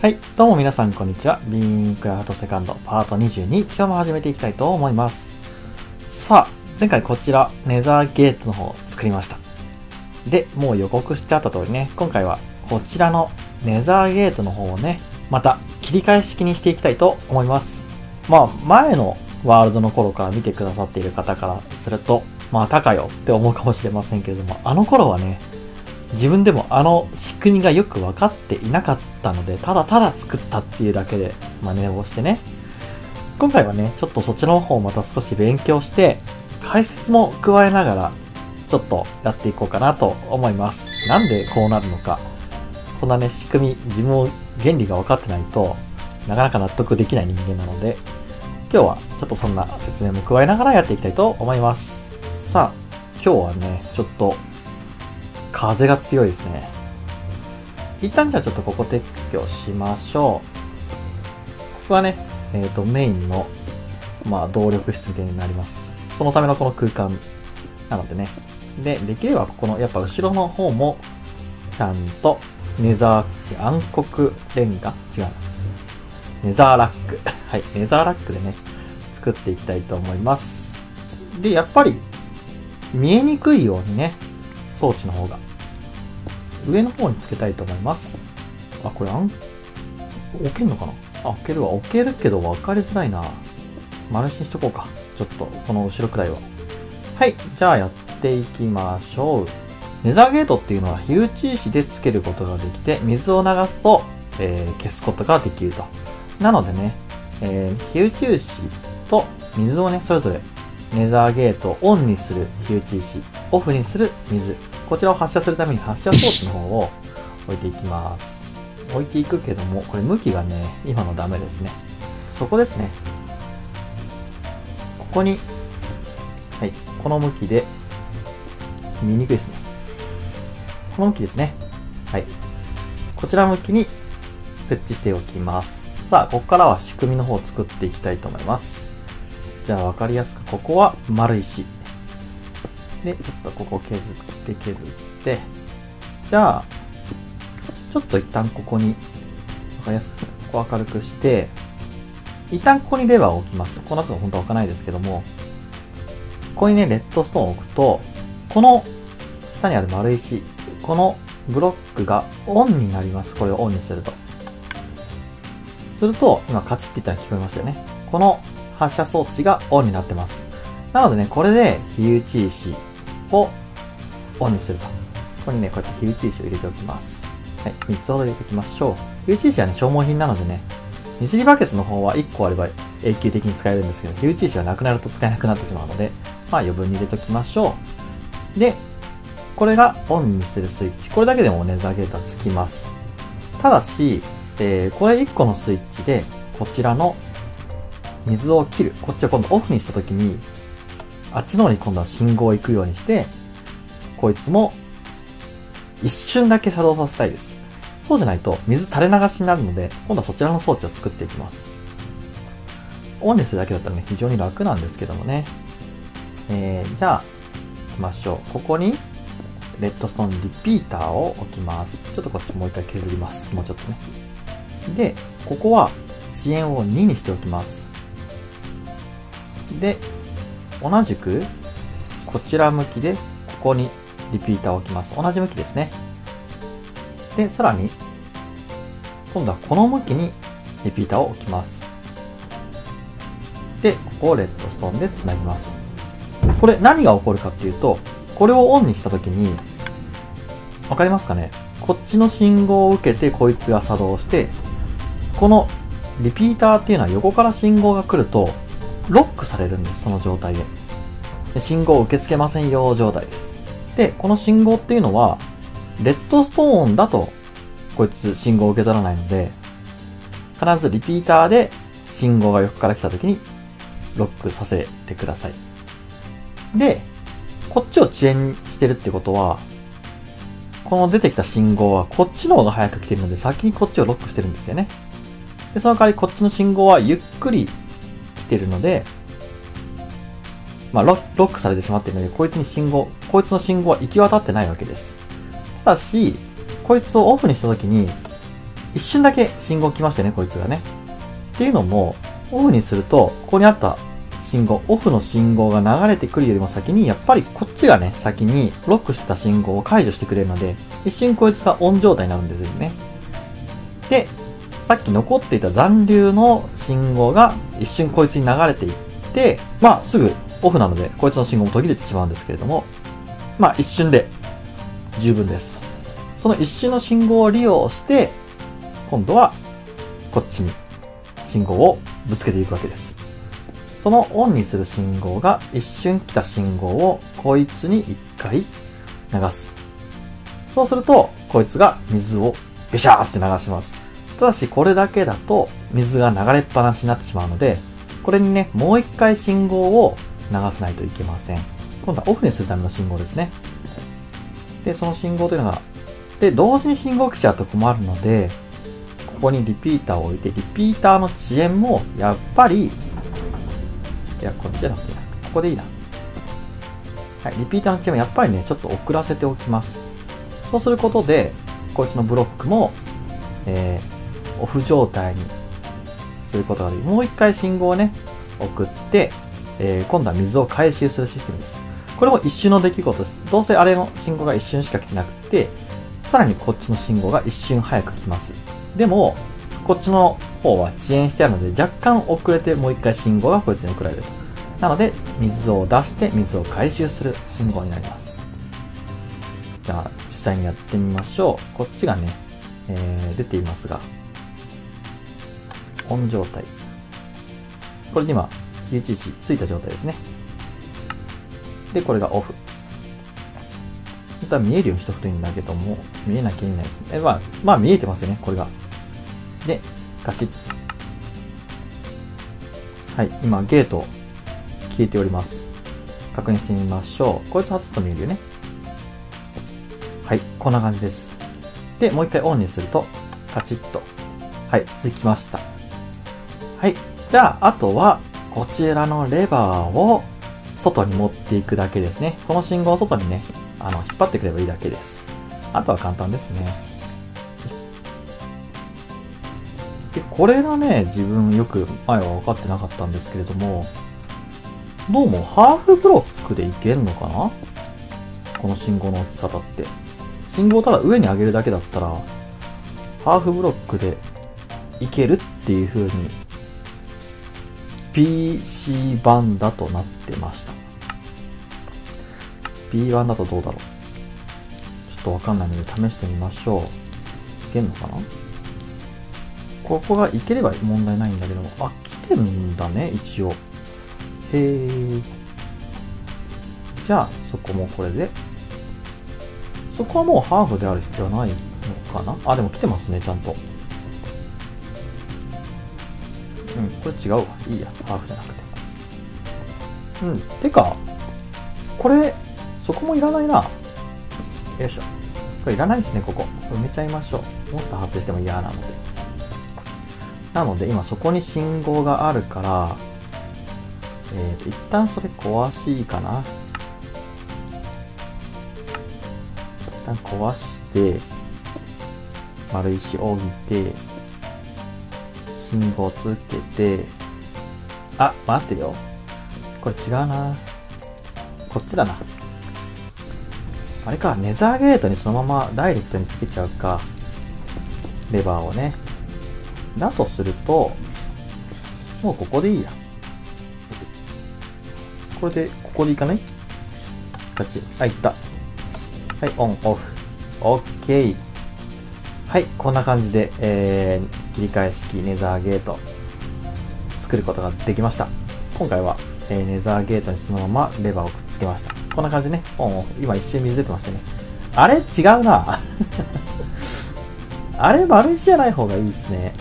はい、どうも皆さんこんにちは。ビーンクラフトセカンドパート22、今日も始めていきたいと思います。さあ、前回こちらネザーゲートの方を作りました。で、もう予告してあった通りね、今回はこちらのネザーゲートの方をね、また切り替え式にしていきたいと思います。前のワールドの頃から見てくださっている方からすると、たかよって思うかもしれませんけれども、あの頃はね、自分でもあの仕組みがよく分かっていなかったので、ただただ作ったっていうだけで真似をしてね。今回はね、ちょっとそっちの方をまた少し勉強して、解説も加えながら、ちょっとやっていこうかなと思います。なんでこうなるのか。そんなね、仕組み、自分も原理が分かってないとなかなか納得できない人間なので、今日はちょっとそんな説明も加えながらやっていきたいと思います。さあ、今日はね、ちょっと風が強いですね。一旦じゃあちょっとここ撤去しましょう。ここはね、メインの、動力室みたいになります。そのためのこの空間なのでね。で、できればここの、やっぱ後ろの方も、ちゃんと、ネザー、暗黒レンガ違うな。ネザーラック。はい、ネザーラックでね、作っていきたいと思います。で、やっぱり、見えにくいようにね、装置の方が上の方につけたいと思います。これ置けんのかな。置けるわ。置けるけど分かりづらいな。丸しにしとこうか。ちょっとこの後ろくらいは。はい、じゃあやっていきましょう。ネザーゲートっていうのは火打ち石でつけることができて、水を流すと、消すことができると。なのでね、火打ち石と水をね、それぞれネザーゲートをオンにする火打ち石、オフにする水。こちらを発射するために発射装置の方を置いていきます。置いていくけども、これ向きがね、今のダメですね。そこですね。ここに、はい、この向きで、見にくいですね。この向きですね。はい。こちら向きに設置しておきます。さあ、ここからは仕組みの方を作っていきたいと思います。じゃあ分かりやすく、ここは丸石。で、ちょっとここ削って、じゃあ、ちょっと一旦ここに、分かりやすく、ここ明るくして、一旦ここにレバーを置きます。この後は本当は置かないですけども、ここにね、レッドストーンを置くと、この下にある丸石、このブロックがオンになります。これをオンにすると。すると、今カチッって言ったら聞こえましたよね。この発射装置がオンになってます。なのでね、これで火打ち石をオンにすると。ここにね、こうやって火打ち石を入れておきます。はい、3つほど入れておきましょう。火打ち石はね、消耗品なのでね、ミスリバケツの方は1個あれば永久的に使えるんですけど、火打ち石がなくなると使えなくなってしまうので、余分に入れておきましょう。で、これがオンにするスイッチ。これだけでもネザーゲートはつきます。ただし、これ1個のスイッチで、こちらの水を切る。こっちを今度オフにしたときに、あっちの方に今度は信号を行くようにして、こいつも一瞬だけ作動させたいです。そうじゃないと水垂れ流しになるので、今度はそちらの装置を作っていきます。オンにするだけだったらね、非常に楽なんですけどもね。じゃあ、行きましょう。ここに、レッドストーンリピーターを置きます。ちょっとこっちもう一回削ります。もうちょっとね。で、ここは遅延を2にしておきます。で、同じく、こちら向きで、ここにリピーターを置きます。同じ向きですね。で、さらに、今度はこの向きにリピーターを置きます。で、ここをレッドストーンでつなぎます。これ何が起こるかっていうと、これをオンにしたときに、わかりますかね？こっちの信号を受けてこいつが作動して、このリピーターっていうのは横から信号が来ると、ロックされるんです、その状態で。信号を受け付けませんよ状態です。で、この信号っていうのは、レッドストーンだと、こいつ信号を受け取らないので、必ずリピーターで信号が横から来た時にロックさせてください。で、こっちを遅延してるってことは、この出てきた信号はこっちの方が早く来てるので、先にこっちをロックしてるんですよね。で、その代わりこっちの信号はゆっくり来てるので、ロックされてしまっているので、こいつの信号は行き渡ってないわけです。ただし、こいつをオフにしたときに、一瞬だけ信号来ましたね、こいつがね。っていうのも、オフにすると、ここにあった信号、オフの信号が流れてくるよりも先に、やっぱりこっちがね、先にロックしてた信号を解除してくれるので、一瞬こいつがオン状態になるんですよね。で、さっき残っていた残留の信号が一瞬こいつに流れていって、まあすぐオフなので、こいつの信号も途切れてしまうんですけれども、まあ一瞬で十分です。その一瞬の信号を利用して、今度はこっちに信号をぶつけていくわけです。そのオンにする信号が一瞬来た信号をこいつに一回流す。そうすると、こいつが水をビシャーって流します。ただしこれだけだと水が流れっぱなしになってしまうので、これにね、もう一回信号を流さないといけません。今度はオフにするための信号ですね。で、その信号というのが、で、同時に信号来ちゃうと困るので、ここにリピーターを置いて、リピーターの遅延も、やっぱり、いや、こっちじゃなくて、ここでいいな。はい、リピーターの遅延もやっぱりね、ちょっと遅らせておきます。そうすることで、こいつのブロックも、オフ状態にすることができる。もう一回信号をね、送って、今度は水を回収するシステムです。これも一瞬の出来事です。どうせあれの信号が一瞬しか来てなくて、さらにこっちの信号が一瞬早く来ます。でも、こっちの方は遅延してあるので、若干遅れてもう一回信号がこいつに送られると。なので、水を出して水を回収する信号になります。じゃあ、実際にやってみましょう。こっちがね、出ていますが、オン状態。これで今、UHC ついた状態ですね。で、これがオフ。本当は見えるようにしとくといいんだけども、見えなきゃいけないですね。まあ見えてますよね、これが。で、ガチッ。はい、今ゲート消えております。確認してみましょう。こいつ外すと見えるよね。はい、こんな感じです。で、もう一回オンにすると、カチッと。はい、つきました。はい、じゃあ、あとは、こちらのレバーを外に持っていくだけですね。この信号を外にね、引っ張ってくればいいだけです。あとは簡単ですね。で、これがね、自分よく前は分かってなかったんですけれども、どうもハーフブロックでいけんのかな？この信号の置き方って。信号をただ上に上げるだけだったら、ハーフブロックでいけるっていう風に、PC 版だとなってました。B 版だとどうだろう。ちょっとわかんないので試してみましょう。いけんのかな？ここがいければ問題ないんだけども、あ、来てるんだね、一応。へー。じゃあ、そこもこれで。そこはもうハーフである必要はないのかな？あ、でも来てますね、ちゃんと。うん、これ違うわ。いいや、ハーフじゃなくて。うん、てか、これ、そこもいらないな。よいしょ。これいらないですね、ここ。埋めちゃいましょう。モンスター発生しても嫌なので。なので、今そこに信号があるから、一旦それ壊しいかな。一旦壊して、丸石置いて、信号つけて、あ、待ってよ。これ違うな。こっちだな。あれか、ネザーゲートにそのままダイレクトにつけちゃうか。レバーをね。だとすると、もうここでいいや。これで、ここでいかない？はい、いった。はい、オン、オフ。オッケー。はい、こんな感じで、切り替え式ネザーゲート作ることができました。今回は、ネザーゲートにそのままレバーをくっつけました。こんな感じでね、オンオフ。今一瞬水出てましたね。あれ違うな。あれ丸石じゃない方がいいですね。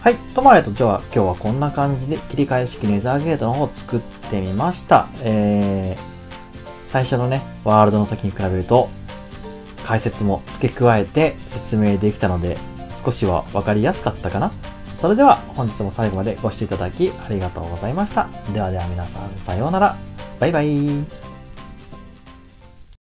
はい。とまあ、今日はこんな感じで切り替え式ネザーゲートの方を作ってみました。最初のね、ワールドの時に比べると、解説も付け加えて説明できたので、少しは分かりやすかったかな。それでは本日も最後までご視聴いただきありがとうございました。ではでは皆さんさようなら。バイバイ。